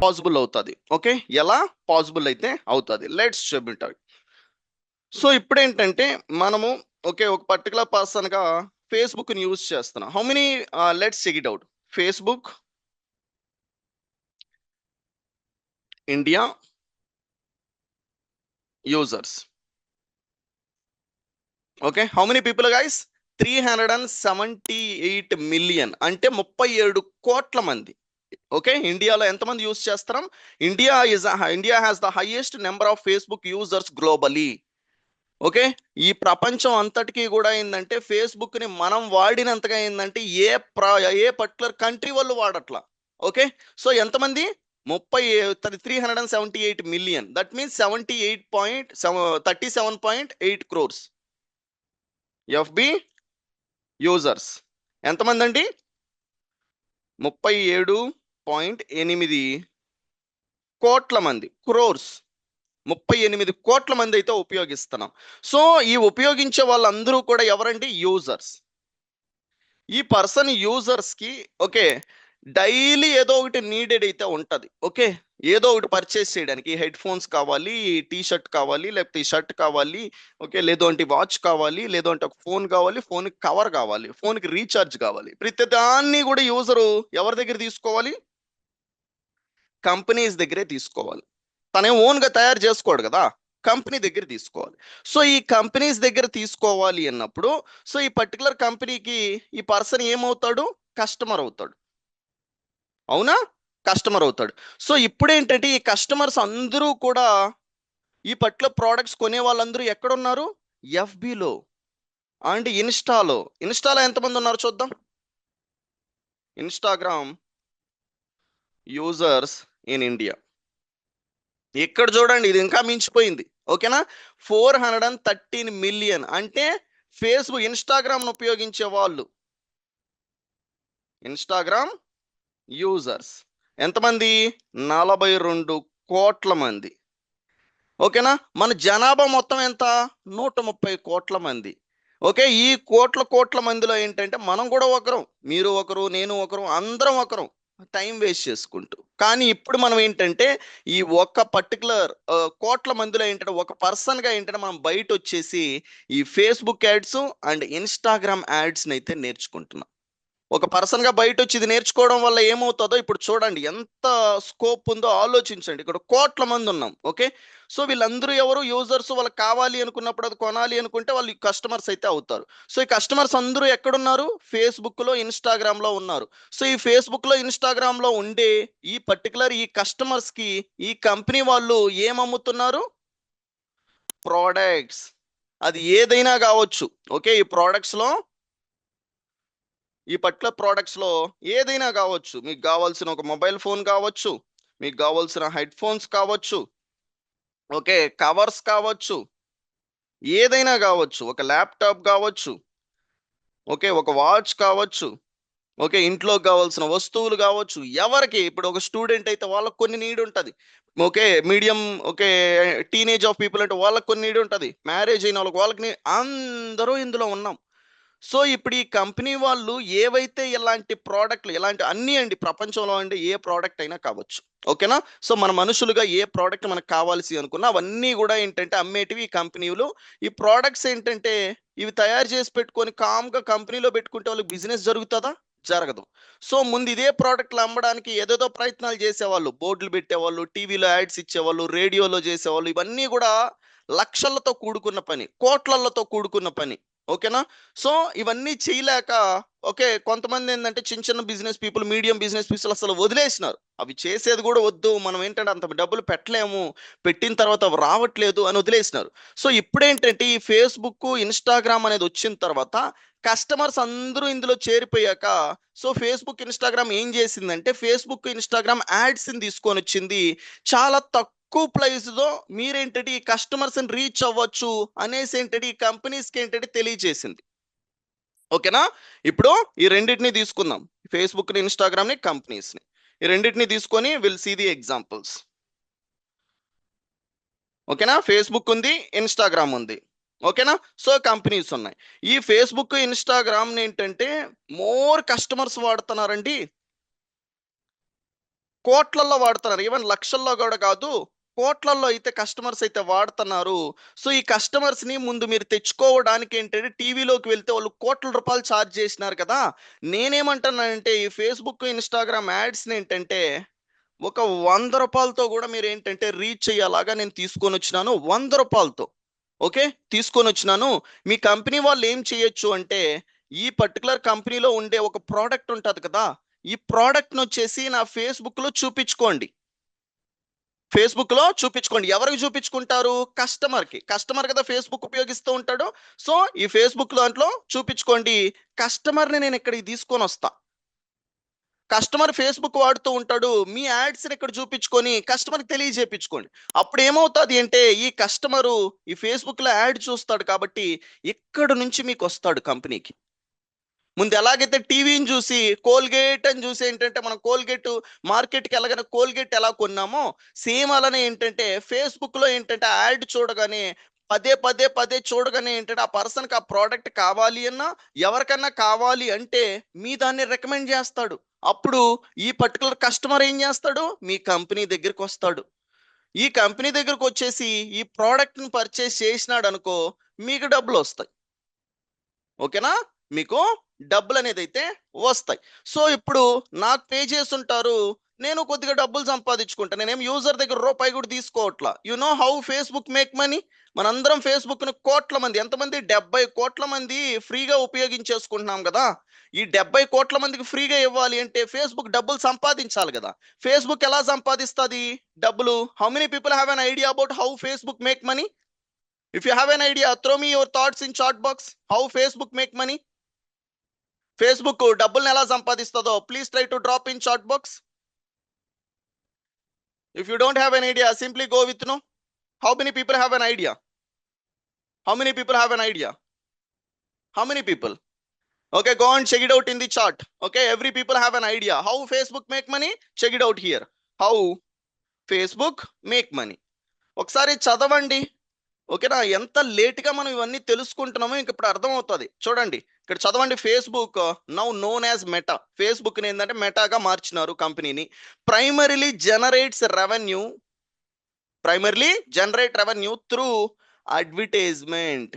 Possible అవుతుంది. Okay, ఎలా possible అయితే అవుతుంది, లెట్స్ చెబిట్. సో ఇప్పుడు ఏంటంటే మనము ఓకే ఒక పర్టికులర్ పర్సన్ గా ఫేస్బుక్ ని యూజ్ చేస్తున్నాం. How many, let's check it out. Facebook India users. Okay, how many people guys? 378 million, అంటే 37 కోట్ల మంది. ఓకే, ఇండియాలో ఎంతమంది యూజ్ చేస్తాం? India has the highest number of Facebook users globally. Okay, ఈ ప్రపంచం అంతటికీ కూడా ఏంటంటే ఫేస్బుక్ ని మనం వాడినంతగా ఏంటంటే ఏ పర్టికులర్ కంట్రీ వాళ్ళు వాడట్లా. ఓకే, సో ఎంతమంది? 378 million, that means 37.8 crores FB users. ఎంతమంది అండి? 37.8 కోట్ల మంది, క్రోర్స్. 38 కోట్ల మంది అయితే ఉపయోగిస్తున్నాం. సో ఈ ఉపయోగించే వాళ్ళందరూ కూడా ఎవరండి? యూజర్స్. ఈ పర్సన్ యూజర్స్ కి ఓకే డైలీ ఏదో ఒకటి నీడెడ్ అయితే ఉంటది. ఓకే, ఏదో ఒకటి పర్చేస్ చేయడానికి హెడ్ ఫోన్స్ కావాలి, టీ షర్ట్ కావాలి, లేకపోతే ఈ షర్ట్ కావాలి, ఓకే, లేదో అంటే వాచ్ కావాలి, లేదో అంటే ఒక ఫోన్ కావాలి, ఫోన్ కవర్ కావాలి, ఫోన్ కి రీఛార్జ్ కావాలి. ప్రతి దాన్ని కూడా యూజరు ఎవరి దగ్గర తీసుకోవాలి? కంపెనీస్ దగ్గరే తీసుకోవాలి. తనే ఓన్ గా తయారు చేసుకోడు కదా, కంపెనీ దగ్గర తీసుకోవాలి. సో ఈ కంపెనీస్ దగ్గర తీసుకోవాలి అన్నప్పుడు సో ఈ పర్టికులర్ కంపెనీకి ఈ పర్సన్ ఏమవుతాడు? కస్టమర్ అవుతాడు. అవునా? కస్టమర్ అవుతాడు. సో ఇప్పుడు ఏంటంటే ఈ కస్టమర్స్ అందరూ కూడా ఈ పర్టికులర్ ప్రోడక్ట్స్ కొనే వాళ్ళందరూ ఎక్కడున్నారు? ఎఫ్బిలో అండ్ ఇన్స్టాలో. ఇన్స్టాలో ఎంతమంది ఉన్నారు చూద్దాం. Instagram users in India. ఇక్కడ చూడండి, ఇది ఇంకా మించిపోయింది. ఓకేనా, 413 మిలియన్, అంటే ఫేస్బుక్ ఇన్స్టాగ్రామ్ ఉపయోగించే వాళ్ళు, ఇన్స్టాగ్రామ్ యూజర్స్ ఎంతమంది? 42 కోట్ల మంది. ఓకేనా, మన జనాభా మొత్తం ఎంత? 130 కోట్ల మంది. ఓకే, ఈ కోట్ల మందిలో ఏంటంటే మనం కూడా ఒకరం, మీరు ఒకరు, నేను ఒకరు, అందరం ఒకరం టైం వేస్ట్ చేసుకుంటూ. కానీ ఇప్పుడు మనం ఏంటంటే ఈ ఒక్క పర్టికులర్ కోట్ల మందిలో ఏంటంటే ఒక పర్సన్ గా ఏంటంటే మనం బయట వచ్చేసి ఈ Facebook ads and Instagram ads అయితే నేర్చుకుంటున్నాం. ఒక పర్సన్ గా బయట వచ్చి ఇది నేర్చుకోవడం వల్ల ఏమవుతుందో ఇప్పుడు చూడండి, ఎంత స్కోప్ ఉందో ఆలోచించండి. ఇక్కడ కోట్ల మంది ఉన్నాం. ఓకే, సో వీళ్ళందరూ ఎవరు? యూజర్స్. వాళ్ళకి కావాలి అనుకున్నప్పుడు అది కొనాలి అనుకుంటే వాళ్ళు కస్టమర్స్ అయితే అవుతారు. సో ఈ కస్టమర్స్ అందరూ ఎక్కడున్నారు? ఫేస్బుక్ లో, ఇన్స్టాగ్రామ్ లో ఉన్నారు. సో ఈ ఫేస్బుక్ లో, ఇన్స్టాగ్రామ్ లో ఉండే ఈ పర్టికులర్ ఈ కస్టమర్స్ కి ఈ కంపెనీ వాళ్ళు ఏం అమ్ముతున్నారు? ప్రోడక్ట్స్. అది ఏదైనా కావచ్చు. ఓకే, ఈ ప్రోడక్ట్స్ లో, ఈ పర్టికులర్ ప్రోడక్ట్స్ లో ఏదైనా కావచ్చు. మీకు కావాల్సిన ఒక మొబైల్ ఫోన్ కావచ్చు, మీకు కావాల్సిన హెడ్ ఫోన్స్ కావచ్చు, ఓకే, కవర్స్ కావచ్చు, ఏదైనా కావచ్చు, ఒక ల్యాప్టాప్ కావచ్చు, ఓకే, ఒక వాచ్ కావచ్చు, ఓకే, ఇంట్లోకి కావాల్సిన వస్తువులు కావచ్చు. ఎవరికి? ఇప్పుడు ఒక స్టూడెంట్ అయితే వాళ్ళకి కొన్ని నీడ్ ఉంటుంది. Okay, medium, okay, teenage of people అంటే వాళ్ళకి కొన్ని నీడ్ ఉంటుంది. మ్యారేజ్ అయిన వాళ్ళకి అందరూ ఇందులో ఉన్నాం. సో ఇప్పుడు ఈ కంపెనీ వాళ్ళు ఏవైతే ఇలాంటి ప్రోడక్ట్లు, ఇలాంటి అన్ని అండి ప్రపంచంలో అండి ఏ ప్రోడక్ట్ అయినా కావచ్చు. ఓకేనా, సో మన మనుషులుగా ఏ ప్రోడక్ట్ మనకు కావాల్సి అనుకున్నా అవన్నీ కూడా ఏంటంటే అమ్మేటివి ఈ కంపెనీలు. ఈ ప్రోడక్ట్స్ ఏంటంటే ఇవి తయారు చేసి పెట్టుకొని కామ్గా కంపెనీలో పెట్టుకుంటే వాళ్ళకి బిజినెస్ జరుగుతుందా? జరగదు. సో ముందు ఇదే ప్రోడక్ట్లు అమ్మడానికి ఏదేదో ప్రయత్నాలు చేసేవాళ్ళు, బోర్డులు పెట్టేవాళ్ళు, టీవీలో యాడ్స్ ఇచ్చేవాళ్ళు, రేడియోలో చేసేవాళ్ళు. ఇవన్నీ కూడా లక్షలతో కూడుకున్న పని, కోట్లలతో కూడుకున్న పని. ఓకేనా, సో ఇవన్నీ చేయలేక ఓకే కొంతమంది ఏంటంటే చిన్న చిన్న business people, medium business people అసలు వదిలేసినారు. అవి చేసేది కూడా వద్దు, మనం ఏంటంటే అంత డబ్బులు పెట్టలేము, పెట్టిన తర్వాత అవి రావట్లేదు అని వదిలేసినారు. సో ఇప్పుడేంటంటే ఈ ఫేస్బుక్, ఇన్స్టాగ్రామ్ అనేది వచ్చిన తర్వాత కస్టమర్స్ అందరూ ఇందులో చేరిపోయాక సో ఫేస్బుక్, ఇన్స్టాగ్రామ్ ఏం చేసిందంటే ఫేస్బుక్, ఇన్స్టాగ్రామ్ యాడ్స్ ని తీసుకొని వచ్చింది. చాలా తక్కువ ప్రైస్ తో మీరేంటంటే ఈ కస్టమర్స్ ని రీచ్ అవ్వచ్చు అనేసి ఏంటంటే ఈ కంపెనీస్ కి ఏంటంటే తెలియజేసింది. ఓకేనా, ఇప్పుడు ఈ రెండింటిని తీసుకుందాం, ఫేస్బుక్ ని, ఇన్స్టాగ్రామ్ ని, కంపెనీస్ ని. ఈ రెండింటిని తీసుకొని విల్ సీ ది ఎగ్జాంపుల్స్. ఓకేనా, ఫేస్బుక్ ఉంది, ఇన్స్టాగ్రామ్ ఉంది. ఓకేనా, సో కంపెనీస్ ఉన్నాయి. ఈ ఫేస్బుక్, ఇన్స్టాగ్రామ్ ఏంటంటే మోర్ కస్టమర్స్ వాడుతున్నారండి. కోట్లల్లో వాడుతున్నారు. ఈవెన్ లక్షల్లో కూడా కాదు, కోట్లల్లో అయితే కస్టమర్స్ అయితే వాడుతున్నారు. సో ఈ కస్టమర్స్ ని ముందు మీరు తెచ్చుకోవడానికి ఏంటంటే టీవీలోకి వెళ్తే వాళ్ళు కోట్ల రూపాయలు ఛార్జ్ చేసినారు కదా. నేనేమంటున్నానంటే ఈ ఫేస్బుక్ ఇన్స్టాగ్రామ్ యాడ్స్ ఏంటంటే ఒక 100 రూపాయలతో కూడా మీరు ఏంటంటే రీచ్ అయ్యేలాగా నేను తీసుకొని వచ్చినాను. 100 రూపాయలతో ఓకే తీసుకొని వచ్చినాను. మీ కంపెనీ వాళ్ళు ఏం చేయొచ్చు అంటే ఈ పర్టికులర్ కంపెనీలో ఉండే ఒక ప్రోడక్ట్ ఉంటుంది కదా, ఈ ప్రోడక్ట్ ను వచ్చేసి నా ఫేస్బుక్ లో చూపించుకోండి. ఫేస్బుక్ లో చూపించుకోండి. ఎవరికి చూపించుకుంటారు? కస్టమర్ కదా ఫేస్బుక్ ఉపయోగిస్తూ ఉంటాడు. సో ఈ ఫేస్బుక్ దాంట్లో చూపించుకోండి. కస్టమర్ ని నేను ఇక్కడికి తీసుకొని వస్తా. కస్టమర్ ఫేస్బుక్ వాడుతూ ఉంటాడు, మీ యాడ్స్ ఇక్కడ చూపించుకొని కస్టమర్కి తెలియజేపించుకోండి. అప్పుడు ఏమవుతుంది అంటే ఈ కస్టమరు ఈ ఫేస్బుక్ లో యాడ్ చూస్తాడు కాబట్టి ఇక్కడ నుంచి మీకు వస్తాడు కంపెనీకి. ముందు ఎలాగైతే టీవీని చూసి కోల్గేట్ అని చూసి ఏంటంటే మనం కోల్గేట్ మార్కెట్కి వెళ్ళగానే కోల్గేట్ ఎలా కొన్నామో సేమ్ అలానే ఏంటంటే ఫేస్బుక్ లో ఏంటంటే యాడ్ చూడగానే పదే పదే పదే చూడగానే ఏంటంటే ఆ పర్సన్కి ఆ ప్రోడక్ట్ కావాలి అన్నా ఎవరికన్నా కావాలి అంటే మీ దాన్ని రికమెండ్ చేస్తాడు. అప్పుడు ఈ పర్టికులర్ కస్టమర్ ఏం చేస్తాడు? మీ కంపెనీ దగ్గరికి వస్తాడు. ఈ కంపెనీ దగ్గరకు వచ్చేసి ఈ ప్రోడక్ట్ని పర్చేస్ చేసినాడు అనుకో, మీకు డబ్బులు వస్తాయి. ఓకేనా? మీకు డబ్బులు అనేది అయితే వస్తాయి. సో ఇప్పుడు నాకు పే చేసి ఉంటారు, నేను కొద్దిగా డబ్బులు సంపాదించుకుంటా. నేనేం యూజర్ దగ్గర రూపాయి కూడా తీసుకోవట్లా. You know how Facebook make money? మనందరం ఫేస్బుక్ ను కోట్ల మంది, ఎంతమంది 70 కోట్ల మంది ఫ్రీగా ఉపయోగించేసుకుంటున్నాం కదా. ఈ 70 కోట్ల మందికి ఫ్రీగా ఇవ్వాలి అంటే ఫేస్బుక్ డబ్బులు సంపాదించాలి కదా. ఫేస్బుక్ ఎలా సంపాదిస్తుంది డబ్బులు? How many people have an idea about how Facebook make money? If you have an idea throw me your thoughts in chat box. How Facebook make money? Facebook డబ్బుల్ని ఎలా సంపాదిస్తుందో please try to drop in chat box. If you don't have an idea simply go with no. How many people have an idea? How many people have an idea? How many people? Okay, go and check it out in the chart. Okay, every people have an idea how Facebook make money. Check it out here. How Facebook make money. ఒకసారి చదవండి. ఓకేనా? ఎంత లేట్గా మనం ఇవన్నీ తెలుసుకుంటున్నామో ఇంక ఇప్పుడు అర్థమవుతుంది. చూడండి ఇక్కడ చదవండి. Facebook now known as meta. Facebook ఏంటంటే మెటాగా మార్చినారు కంపెనీని. Primarily generate revenue through advertisement.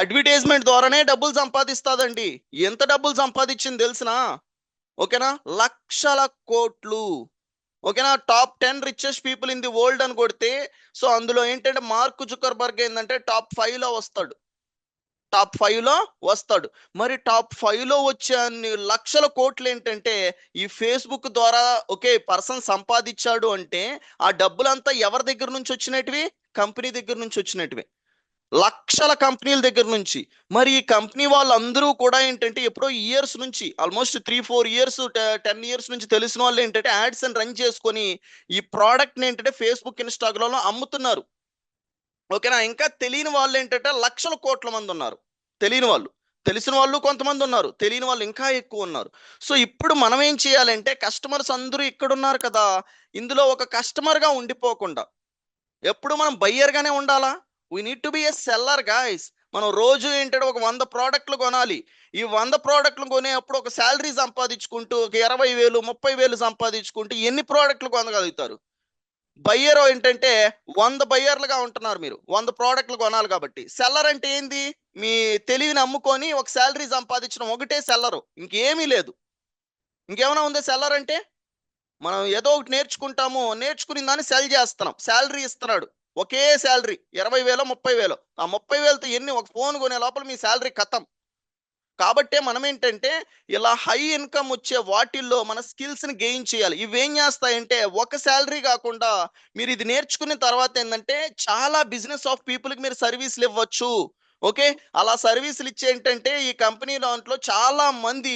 Advertisement ద్వారానే డబ్బులు సంపాదిస్తుందండి. ఎంత డబ్బులు సంపాదించింది తెలిసినా? ఓకేనా? లక్షల కోట్లు. ఓకేనా? Top 10 richest people in the world అని కొడితే సో అందులో ఏంటంటే మార్క్ జుకర్బర్గ్ ఏంటంటే టాప్ 5 లో వస్తాడు. మరి టాప్ 5 లో వచ్చే అన్ని లక్షల కోట్లు ఏంటంటే ఈ ఫేస్బుక్ ద్వారా ఓకే పర్సన్ సంపాదించాడు అంటే ఆ డబ్బులంతా ఎవరి దగ్గర నుంచి వచ్చినటివి? కంపెనీ దగ్గర నుంచి వచ్చినటివి. లక్షల కంపెనీల దగ్గర నుంచి. మరి ఈ కంపెనీ వాళ్ళందరూ కూడా ఏంటంటే ఎప్పుడో ఇయర్స్ నుంచి ఆల్మోస్ట్ 3-4 ఇయర్స్ 10 ఇయర్స్ నుంచి తెలిసిన వాళ్ళు ఏంటంటే యాడ్స్ అని రన్ చేసుకొని ఈ ప్రోడక్ట్ని ఏంటంటే ఫేస్బుక్ ఇన్స్టాగ్రామ్లో అమ్ముతున్నారు. ఓకేనా? ఇంకా తెలియని వాళ్ళు ఏంటంటే లక్షల కోట్ల మంది ఉన్నారు. తెలియని వాళ్ళు, తెలిసిన వాళ్ళు కొంతమంది ఉన్నారు, తెలియని వాళ్ళు ఇంకా ఎక్కువ ఉన్నారు. సో ఇప్పుడు మనం ఏం చేయాలంటే కస్టమర్స్ అందరూ ఇక్కడ ఉన్నారు కదా, ఇందులో ఒక కస్టమర్గా ఉండిపోకుండా ఎప్పుడు మనం బయ్యర్గానే ఉండాలా? We need to be a seller guys. మనం రోజు ఏంటంటే ఒక 100 ప్రోడక్ట్లు కొనాలి. ఈ 100 ప్రోడక్ట్లు కొనేటప్పుడు ఒక శాలరీ సంపాదించుకుంటూ ఒక 20,000 30,000 సంపాదించుకుంటూ ఎన్ని ప్రోడక్ట్లు కొనగలుగుతారు? బయ్యర్ ఏంటంటే 100 బయ్యర్లుగా ఉంటున్నారు మీరు. 100 ప్రోడక్ట్లు కొనాలి కాబట్టి. సెల్లర్ అంటే ఏంది? మీ తెలివిని అమ్ముకొని ఒక శాలరీ సంపాదించడం ఒకటే సెల్లరు. ఇంకేమీ లేదు. ఇంకేమైనా ఉందా సెల్లర్ అంటే? మనం ఏదో ఒకటి నేర్చుకుంటాము, నేర్చుకుని దాన్ని సెల్ చేస్తున్నాం. శాలరీ ఇస్తున్నాడు, ఒకే శాలరీ 20,000 30,000. ఆ 30,000తో ఎన్ని ఒక ఫోన్ కొనే లోపల మీ శాలరీ ఖతం. కాబట్టే మనం ఏంటంటే ఇలా హై ఇన్కమ్ వచ్చే వాటిల్లో మన స్కిల్స్ని గెయిన్ చేయాలి. ఇవేం చేస్తాయంటే ఒక శాలరీ కాకుండా మీరు ఇది నేర్చుకున్న తర్వాత ఏంటంటే చాలా బిజినెస్ ఆఫ్ పీపుల్కి మీరు సర్వీసులు ఇవ్వచ్చు. ఓకే, అలా సర్వీసులు ఇచ్చే ఏంటంటే ఈ కంపెనీ దాంట్లో చాలా మంది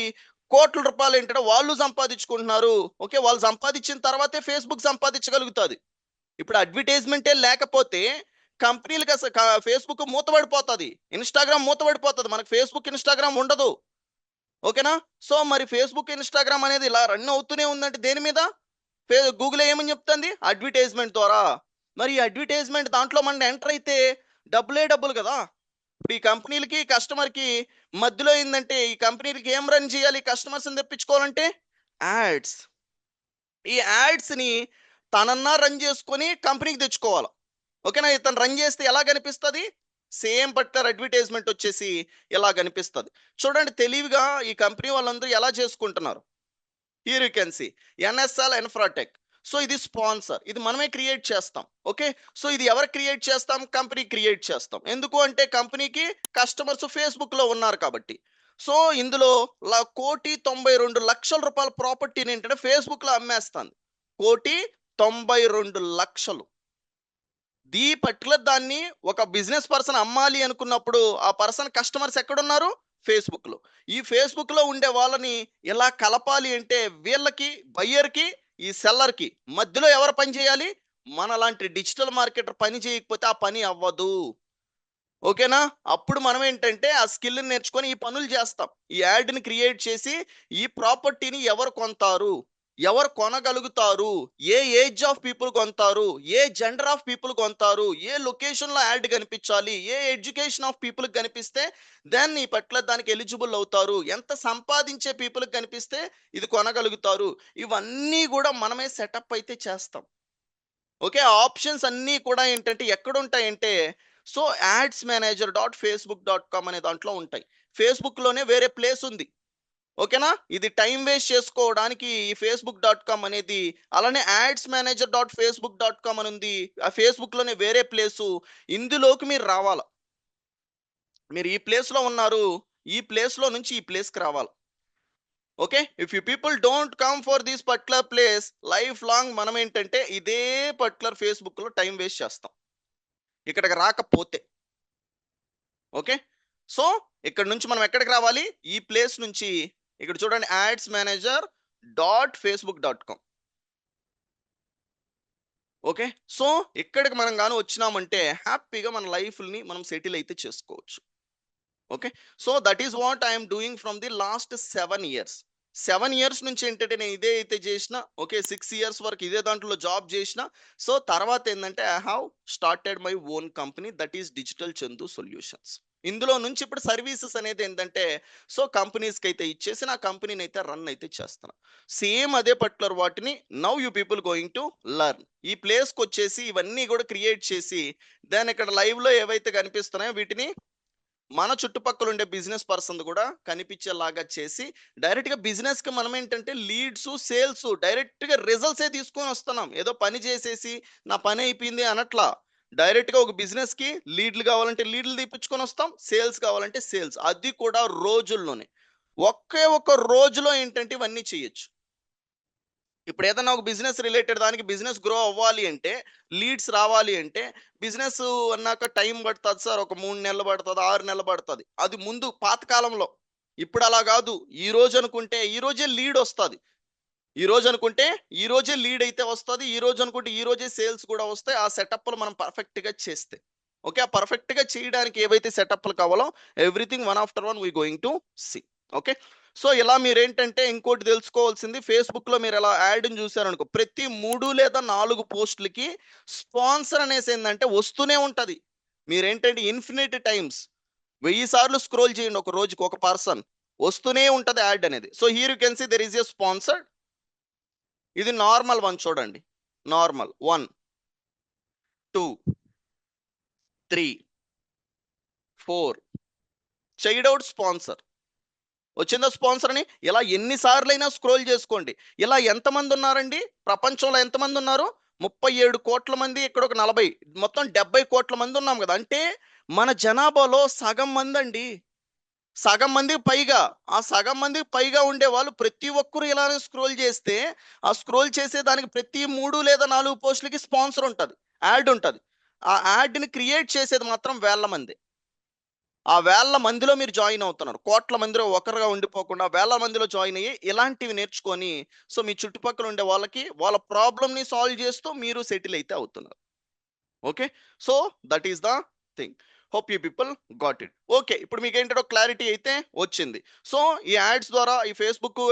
కోట్ల రూపాయలు ఏంటంటే వాళ్ళు సంపాదించుకుంటున్నారు. ఓకే, వాళ్ళు సంపాదించిన తర్వాతే ఫేస్బుక్ సంపాదించగలుగుతుంది. ఇప్పుడు అడ్వర్టైజ్మెంటే లేకపోతే కంపెనీలకి అసలు ఫేస్బుక్ మూతపడిపోతుంది, ఇన్స్టాగ్రామ్ మూతపడిపోతుంది, మనకు ఫేస్బుక్ ఇన్స్టాగ్రామ్ ఉండదు. ఓకేనా? సో మరి ఫేస్బుక్ ఇన్స్టాగ్రామ్ అనేది ఇలా రన్ అవుతూనే ఉందంటే దేని మీద? గూగుల్ ఏమని చెప్తుంది? అడ్వర్టైజ్మెంట్ ద్వారా. మరి ఈ అడ్వర్టైజ్మెంట్ దాంట్లో మనం ఎంటర్ అయితే డబ్బులు కదా. ఇప్పుడు ఈ కంపెనీలకి కస్టమర్కి మధ్యలో ఏంటంటే ఈ కంపెనీలకి ఏం రన్ చేయాలి? కస్టమర్స్ని తెప్పించుకోవాలంటే యాడ్స్. ఈ యాడ్స్ని తనన్నా రన్ చేసుకొని కంపెనీకి తెచ్చుకోవాలి. ఓకేనా? ఇతను రన్ చేస్తే ఎలా కనిపిస్తుంది? సేమ్ పర్టికులర్ అడ్వర్టైజ్మెంట్ వచ్చేసి ఇలా కనిపిస్తుంది. చూడండి తెలివిగా ఈ కంపెనీ వాళ్ళందరూ ఎలా చేసుకుంటున్నారు. Here you can see NSL Infratech. So ఇది స్పాన్సర్, ఇది మనమే క్రియేట్ చేస్తాం. ఓకే, సో ఇది ఎవరు క్రియేట్ చేస్తాం? కంపెనీ క్రియేట్ చేస్తాం. ఎందుకు అంటే కంపెనీకి కస్టమర్స్ ఫేస్బుక్ లో ఉన్నారు కాబట్టి. సో ఇందులో 1,92,00,000 ప్రాపర్టీని ఏంటంటే ఫేస్బుక్ లో అమ్మేస్తాను. 1,92,00,000. ఈ పర్టికులర్ దాన్ని ఒక బిజినెస్ పర్సన్ అమ్మాలి అనుకున్నప్పుడు ఆ పర్సన్ కస్టమర్స్ ఎక్కడున్నారు? ఫేస్బుక్ లో. ఈ ఫేస్బుక్ లో ఉండే వాళ్ళని ఎలా కలపాలి అంటే వీళ్ళకి బయ్యర్కి ఈ సెల్లర్కి మధ్యలో ఎవరు పని చేయాలి? మనలాంటి డిజిటల్ మార్కెటర్ పని చేయకపోతే ఆ పని అవ్వదు. ఓకేనా? అప్పుడు మనం ఏంటంటే ఆ స్కిల్ నేర్చుకొని ఈ పనులు చేస్తాం. ఈ యాడ్ని క్రియేట్ చేసి ఈ ప్రాపర్టీని ఎవరు కొంటారు, ఎవరు కొనగలుగుతారు, ఏ ఏజ్ ఆఫ్ పీపుల్ కొంటారు, ఏ జెండర్ ఆఫ్ పీపుల్ కొంటారు, ఏ లొకేషన్లో యాడ్ కనిపించాలి, ఏ ఎడ్యుకేషన్ ఆఫ్ పీపుల్ కనిపిస్తే దెన్ ఈ పట్ల దానికి ఎలిజిబుల్ అవుతారు, ఎంత సంపాదించే పీపుల్ కనిపిస్తే ఇది కొనగలుగుతారు. ఇవన్నీ కూడా మనమే సెటప్ అయితే చేస్తాం. ఓకే, ఆప్షన్స్ అన్నీ కూడా ఏంటంటే ఎక్కడుంటాయంటే so ads manager dot Facebook dot com అనే దాంట్లో ఉంటాయి. ఫేస్బుక్లోనే వేరే ప్లేస్ ఉంది. ఓకేనా? ఇది టైం వేస్ట్ చేసుకోవడానికి ఈ ఫేస్బుక్ డాట్ కామ్ అనేది, అలానే ads manager dot Facebook dot com అని ఉంది. ఆ ఫేస్బుక్లోనే వేరే ప్లేసు. ఇందులోకి మీరు రావాలి. మీరు ఈ ప్లేస్లో ఉన్నారు, ఈ ప్లేస్లో నుంచి ఈ ప్లేస్కి రావాలి. Okay, if you people don't come for this particular place life long మనం ఏంటంటే ఇదే పర్టికులర్ ఫేస్బుక్లో టైం వేస్ట్ చేస్తాం ఇక్కడికి రాకపోతే. ఓకే, సో ఇక్కడ నుంచి మనం ఎక్కడికి రావాలి? ఈ ప్లేస్ నుంచి ఇక్కడ చూడండి ads manager dot Facebook dot com. Okay, so ఇక్కడికి మనం గాను వచ్చినామంటే హ్యాపీగా మన లైఫ్ని మనం సెటిల్ అయితే చేసుకోవచ్చు. Okay, so that is what I'm doing from the last 7 years. 7 years నుంచి ఏంటంటే నేను ఇదే అయితే చేసిన. ఓకే, 6 years వరకు ఇదే దాంట్లో జాబ్ చేసిన. సో తర్వాత ఏంటంటే I have started my own company that is digital Chandu solutions. ఇందులో నుంచి ఇప్పుడు సర్వీసెస్ అనేది ఏంటంటే సో కంపెనీస్కి అయితే ఇచ్చేసి నా కంపెనీని అయితే రన్ అయితే చేస్తాను. సేమ్ అదే పర్టికులర్ వాటిని now you people going to learn. ఈ ప్లేస్కి వచ్చేసి ఇవన్నీ కూడా క్రియేట్ చేసి దాని ఇక్కడ లైవ్లో ఏవైతే కనిపిస్తున్నాయో వీటిని మన చుట్టుపక్కల ఉండే బిజినెస్ పర్సన్ కూడా కనిపించేలాగా చేసి డైరెక్ట్గా బిజినెస్కి మనం ఏంటంటే లీడ్స్ సేల్స్ డైరెక్ట్గా రిజల్ట్సే తీసుకొని వస్తున్నాం. ఏదో పని చేసేసి నా పని అయిపోయింది అనట్లా. డైరెక్ట్గా ఒక బిజినెస్కి లీడ్లు కావాలంటే లీడ్లు తీపించుకొని వస్తాం, సేల్స్ కావాలంటే సేల్స్, అది కూడా రోజుల్లోనే. ఒకే ఒక రోజులో ఏంటంటే ఇవన్నీ చేయొచ్చు. ఇప్పుడు ఏదైనా ఒక బిజినెస్ రిలేటెడ్ దానికి బిజినెస్ గ్రో అవ్వాలి అంటే లీడ్స్ రావాలి అంటే బిజినెస్ అన్నాక టైం పడుతుంది సార్. ఒక 3 నెలలు పడుతుంది, 6 నెలలు పడుతుంది. అది ముందు పాతకాలంలో. ఇప్పుడు అలా కాదు. ఈ రోజు అనుకుంటే ఈ రోజే లీడ్ వస్తుంది. ఈ రోజు అనుకుంటే ఈ రోజే లీడ్ అయితే వస్తుంది. ఈ రోజు అనుకుంటే ఈ రోజే సేల్స్ కూడా వస్తాయి. ఆ సెటప్లు మనం పర్ఫెక్ట్గా చేస్తే. ఓకే, ఆ పర్ఫెక్ట్గా చేయడానికి ఏవైతే సెటప్లు కావాలో everything one after one we going to see. Okay, so ఇలా మీరేంటంటే ఇంకోటి తెలుసుకోవాల్సింది, ఫేస్బుక్లో మీరు ఎలా యాడ్ని చూసారనుకో ప్రతి 3 లేదా 4 పోస్టులకి స్పాన్సర్ అనేసి ఏంటంటే వస్తూనే ఉంటుంది. మీరేంటంటే ఇన్ఫినిట్ టైమ్స్ 1000 సార్లు స్క్రోల్ చేయండి ఒక రోజుకి ఒక పర్సన్, వస్తూనే ఉంటుంది యాడ్ అనేది. So here you can see there is a sponsor. ఇది నార్మల్ వన్ చూడండి. నార్మల్ 1 2 3 4 చైల్డ్ అవుట్ స్పాన్సర్ వచ్చిందా? స్పాన్సర్ అని ఇలా ఎన్నిసార్లైనా స్క్రోల్ చేసుకోండి. ఇలా ఎంతమంది ఉన్నారండి ప్రపంచంలో? ఎంతమంది ఉన్నారు? 37 కోట్ల మంది, ఇక్కడ ఒక 40, మొత్తం 70 కోట్ల మంది ఉన్నాం కదా. అంటే మన జనాభాలో సగం మంది అండి, సగం మందికి పైగా. ఆ సగం మందికి పైగా ఉండే వాళ్ళు ప్రతి ఒక్కరు ఇలానే స్క్రోల్ చేస్తే ఆ స్క్రోల్ చేసే దానికి ప్రతి 3 లేదా 4 పోస్టులకి స్పాన్సర్ ఉంటుంది, యాడ్ ఉంటుంది. ఆ యాడ్ని క్రియేట్ చేసేది మాత్రం వేల మంది. ఆ వేల మందిలో మీరు జాయిన్ అవుతున్నారు. కోట్ల మందిలో ఒకరుగా ఉండిపోకుండా వేల మందిలో జాయిన్ అయ్యి ఇలాంటివి నేర్చుకొని సో మీ చుట్టుపక్కల ఉండే వాళ్ళకి వాళ్ళ ప్రాబ్లమ్‌ని సాల్వ్ చేస్తూ మీరు సెటిల్ అయితే అవుతున్నారు. Okay, so that is the thing. Hope you people got it. Okay, ఇప్పుడు మీకు ఏంటంటే క్లారిటీ అయితే వచ్చింది. సో ఈ యాడ్స్ ద్వారా ఈ ఫేస్బుక్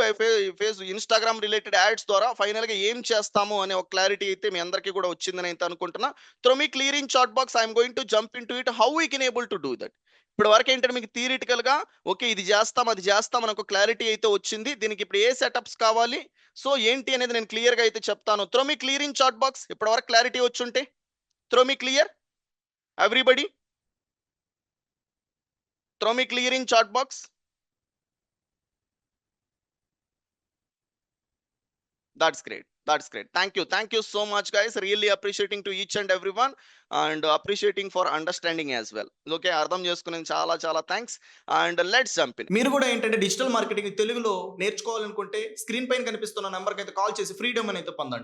ఇన్స్టాగ్రామ్ రిలేటెడ్ యాడ్స్ ద్వారా ఫైనల్గా ఏం చేస్తాము అనే ఒక క్లారిటీ అయితే మీ అందరికీ కూడా వచ్చిందని అయితే అనుకుంటున్నా. Through me clearing chat box I'm going to jump into it how we can able to do that. ఇప్పుడు వరకు ఏంటంటే మీకు థియరిటికల్‌గా ఓకే. ఇది చేస్తాం, అది చేస్తాం అని ఒక క్లారిటీ అయితే వచ్చింది. దీనికి ఇప్పుడు ఏ సెటప్స్ కావాలి? సో ఏంటి అనేది నేను క్లియర్‌గా అయితే చెప్తాను. Throw me clear in chat box. ఇప్పటి వరకు క్లారిటీ వచ్చుంటే. Throw me clear everybody. Throw me clear in chat box. That's great. That's great. Thank you. Thank you so much, guys. Really appreciating to each and everyone and appreciating for understanding as well. Okay, అర్థం చేసుకునేందుకు చాలా చాలా thanks and let's jump in. మీరు కూడా ఏంటంటే digital marketing తెలుగులో నేర్చుకోవాలనుకుంటే screen పైన కనిపిస్తున్న నెంబర్కి అయితే కాల్ చేసి ఫ్రీ డెమో అయితే పొందండి.